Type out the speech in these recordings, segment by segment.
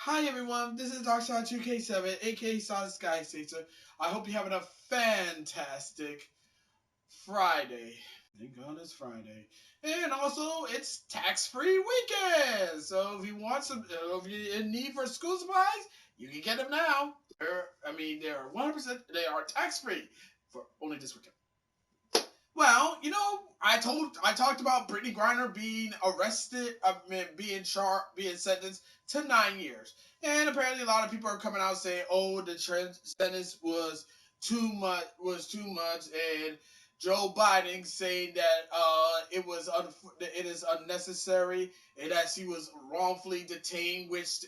Hi everyone, this is Darkshot2K7, aka Solid Sky Chaser. I hope you're having a fantastic Friday. Thank God it's Friday. And also, it's tax-free weekend! So if you want if you're in need for school supplies, you can get them now. They're 100%, they are tax-free for only this weekend. Well, I talked about Brittany Griner being arrested, being sentenced to 9 years, and apparently a lot of people are coming out saying, "Oh, the sentence was too much," and Joe Biden saying that it is unnecessary and that she was wrongfully detained, which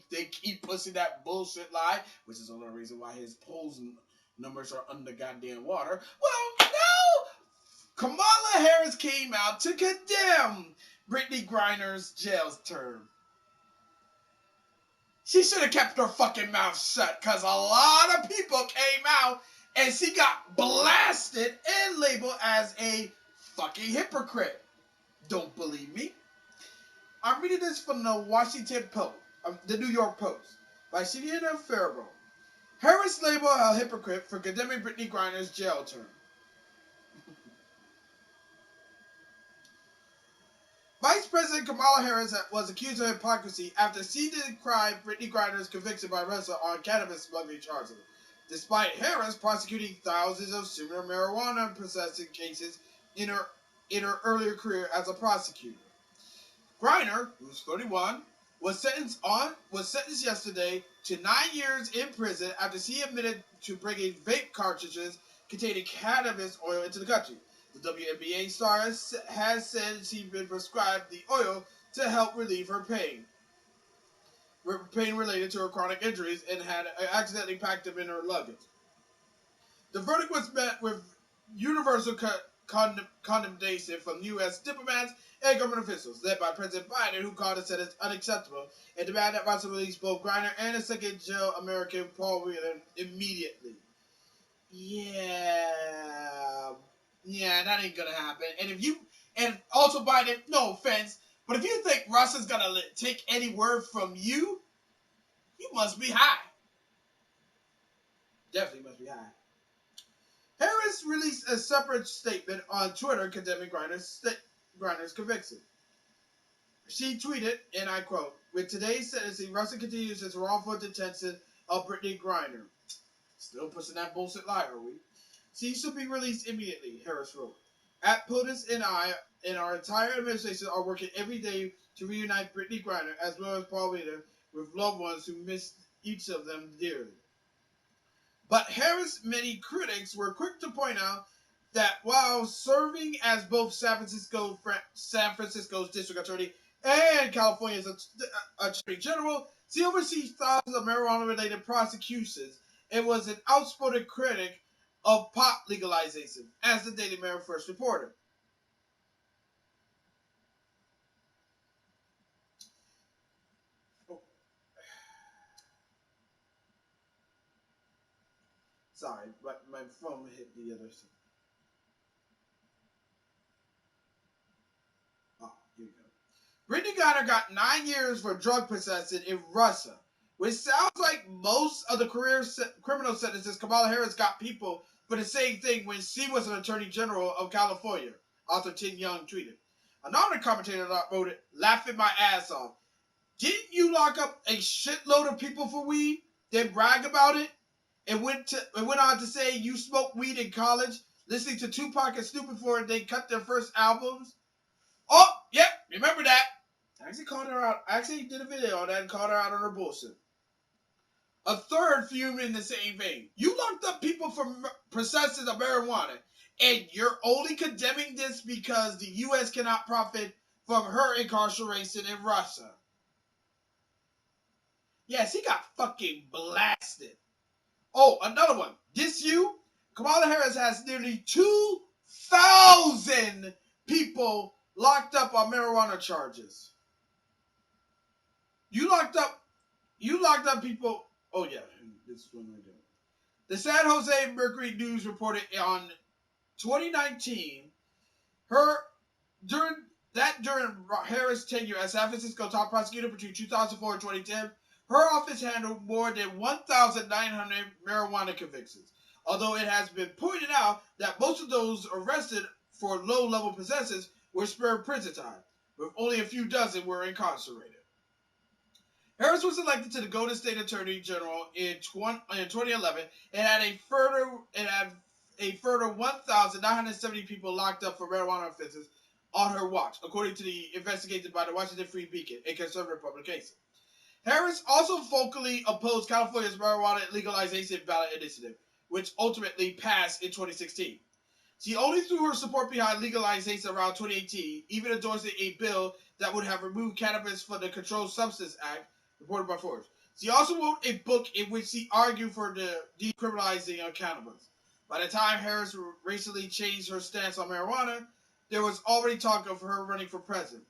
they keep pushing that bullshit lie, which is another reason why his polls numbers are under goddamn water. Well, no. Kamala Harris came out to condemn Brittany Griner's jail term. She should have kept her fucking mouth shut because a lot of people came out and she got blasted and labeled as a fucking hypocrite. Don't believe me? I'm reading this from the Washington Post, the New York Post, by Sheena Farrow. Harris labeled a hypocrite for condemning Brittany Griner's jail term. Vice President Kamala Harris was accused of hypocrisy after she decried Brittany Griner's conviction by Russia on cannabis smuggling charges, despite Harris prosecuting thousands of similar marijuana possession cases in her earlier career as a prosecutor. Griner, who's 31, was sentenced yesterday to 9 years in prison after she admitted to bringing vape cartridges containing cannabis oil into the country. The WNBA star has said she'd been prescribed the oil to help relieve her pain related to her chronic injuries, and had accidentally packed them in her luggage. The verdict was met with universal condemnation from U.S. diplomats and government officials, led by President Biden, who called the sentence unacceptable and demanded that Russia release both Griner and a second jail American, Paul Whelan, immediately. Yeah, that ain't gonna happen. And also Biden, no offense, but if you think Russia's gonna take any word from you, you must be high. Definitely must be high. Harris released a separate statement on Twitter condemning Griner's conviction. She tweeted, and I quote, "With today's sentencing, Russia continues its wrongful detention of Brittany Griner." Still pushing that bullshit lie, are we? She should be released immediately, Harris wrote. At POTUS and I and our entire administration are working every day to reunite Brittany Griner as well as Paul Whelan with loved ones who miss each of them dearly. But Harris' many critics were quick to point out that while serving as both San Francisco's district attorney and California's attorney general, she oversees thousands of marijuana-related prosecutions and was an outspoken critic of pot legalization, as the Daily Mirror first reported. Oh. Sorry, but my phone hit the other side. Oh, here we go. Brittany Griner got 9 years for drug possession in Russia, which sounds like most of the criminal sentences Kamala Harris got people for the same thing when she was an attorney general of California, author Tim Young tweeted. Another commentator wrote it, laughing my ass off. Didn't you lock up a shitload of people for weed, then brag about it, and went on to say you smoked weed in college, listening to Tupac and Snoop before they cut their first albums? Oh, yep, remember that. I actually called her out. I actually did a video on that and called her out on her bullshit. A third fumed in the same vein. You locked up people for possession of marijuana, and you're only condemning this because the U.S. cannot profit from her incarceration in Russia. Yes, he got fucking blasted. Oh, another one. This you? Kamala Harris has nearly 2,000 people locked up on marijuana charges. You locked up people. Oh yeah, this is what we're doing. The San Jose Mercury News reported on 2019 during Harris' tenure as San Francisco top prosecutor between 2004 and 2010, her office handled more than 1,900 marijuana convictions, although it has been pointed out that most of those arrested for low-level possessions were spared prison time, with only a few dozen were incarcerated. Harris was elected to the Golden State Attorney General in 2011 and had a further 1,970 people locked up for marijuana offenses on her watch, according to the investigation by the Washington Free Beacon, a conservative publication. Harris also vocally opposed California's marijuana legalization ballot initiative, which ultimately passed in 2016. She only threw her support behind legalization around 2018, even endorsing a bill that would have removed cannabis from the Controlled Substances Act, reported by Forbes. She also wrote a book in which she argued for the decriminalizing of cannabis. By the time Harris recently changed her stance on marijuana, there was already talk of her running for president.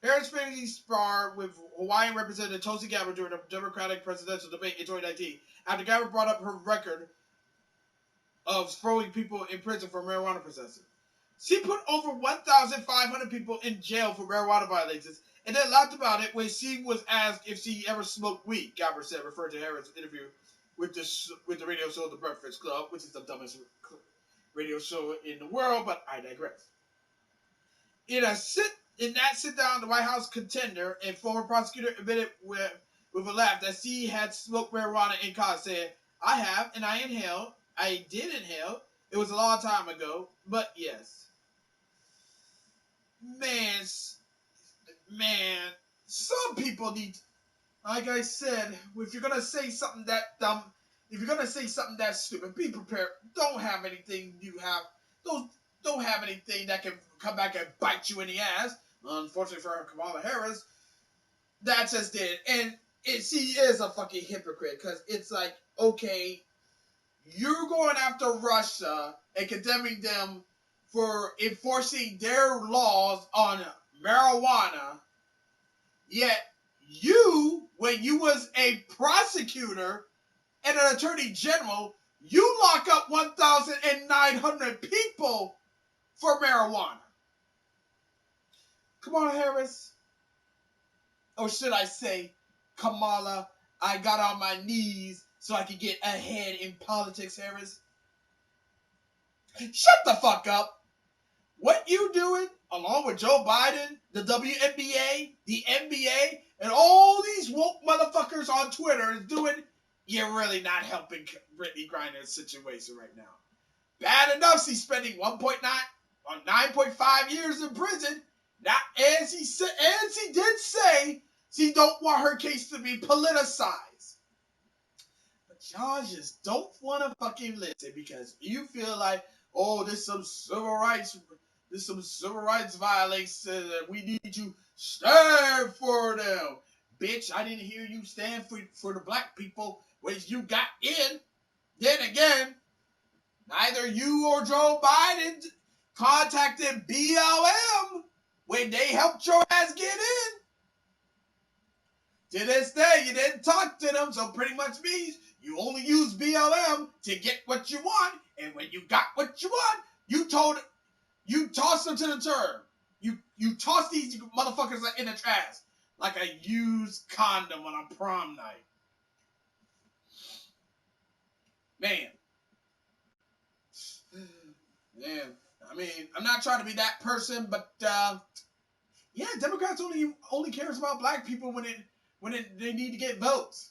Harris famously sparred with Hawaiian Representative Tulsi Gabbard during the Democratic presidential debate in 2019 after Gabbard brought up her record of throwing people in prison for marijuana possession. She put over 1,500 people in jail for marijuana violations and then laughed about it when she was asked if she ever smoked weed, Gabbard said, referring to Harris' interview with the radio show The Breakfast Club, which is the dumbest radio show in the world, but I digress. In that sit-down, the White House contender and former prosecutor admitted with a laugh that she had smoked marijuana in college, saying, "I have, and I did inhale. It was a long time ago, but yes." Man, some people need, like I said, if you're gonna say something that dumb, if you're gonna say something that stupid, be prepared. Don't have anything that can come back and bite you in the ass. Unfortunately for Kamala Harris, that just did. And she is a fucking hypocrite, because it's like, okay, you're going after Russia and condemning them for enforcing their laws on marijuana, yet you, when you was a prosecutor and an attorney general, you lock up 1,900 people for marijuana. Kamala Harris, or should I say, Kamala, I got on my knees so I could get ahead in politics, Harris. Shut the fuck up. What you doing, along with Joe Biden, the WNBA, the NBA, and all these woke motherfuckers on Twitter is doing, you're really not helping Brittany Griner's situation right now. Bad enough she's spending 9.5 years in prison. Now, and she did say she don't want her case to be politicized. But y'all just don't want to fucking listen because you feel like, oh, there's some civil rights violations and we need to stand for them. Bitch, I didn't hear you stand for the black people when you got in. Then again, neither you or Joe Biden contacted BLM when they helped your ass get in. To this day, you didn't talk to them, so pretty much means you only use BLM to get what you want, and when you got what you want, you tossed them to the curb. You tossed these motherfuckers in the trash like a used condom on a prom night. Man, I mean, I'm not trying to be that person, but yeah, Democrats only cares about black people when they need to get votes.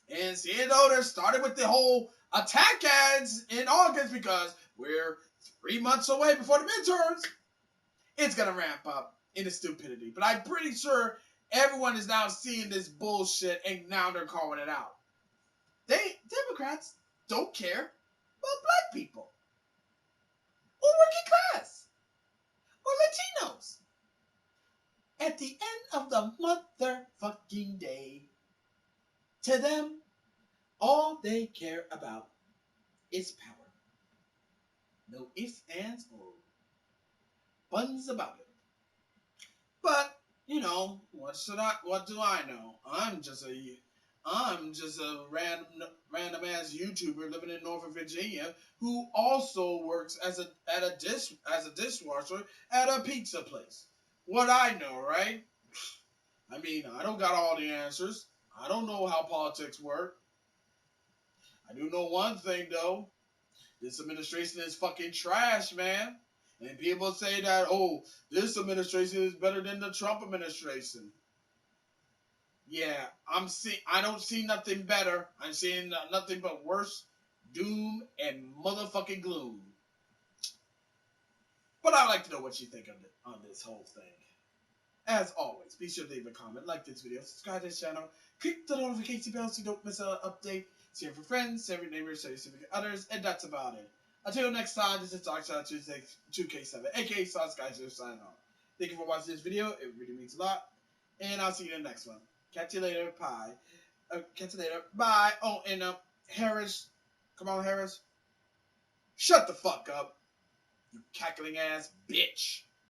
And seeing though they started with the whole attack ads in August because we're 3 months away before the midterms, it's gonna ramp up into stupidity. But I'm pretty sure everyone is now seeing this bullshit and now they're calling it out. Democrats don't care about black people or working class or Latinos. At the end of the motherfucking day, to them, all they care about is power. No ifs, ands, or buns about it. But, you know, what do I know? I'm just a random ass YouTuber living in Northern Virginia who also works as a dishwasher at a pizza place. What I know, right? I mean, I don't got all the answers. I don't know how politics work. I do know one thing though. This administration is fucking trash, man. And people say that, oh, this administration is better than the Trump administration. Yeah, I don't see nothing better. I'm seeing nothing but worse doom and motherfucking gloom. But I'd like to know what you think on this whole thing. As always, be sure to leave a comment, like this video, subscribe to this channel, click the notification bell so you don't miss an update, share for friends, share for neighbors, share for others, and that's about it. Until next time, this is DarkSide2K7, aka Sauce Guys, signing off. Thank you for watching this video, it really means a lot, and I'll see you in the next one. Catch you later, bye. Catch you later, bye. Oh, and Kamala Harris, shut the fuck up, you cackling ass bitch.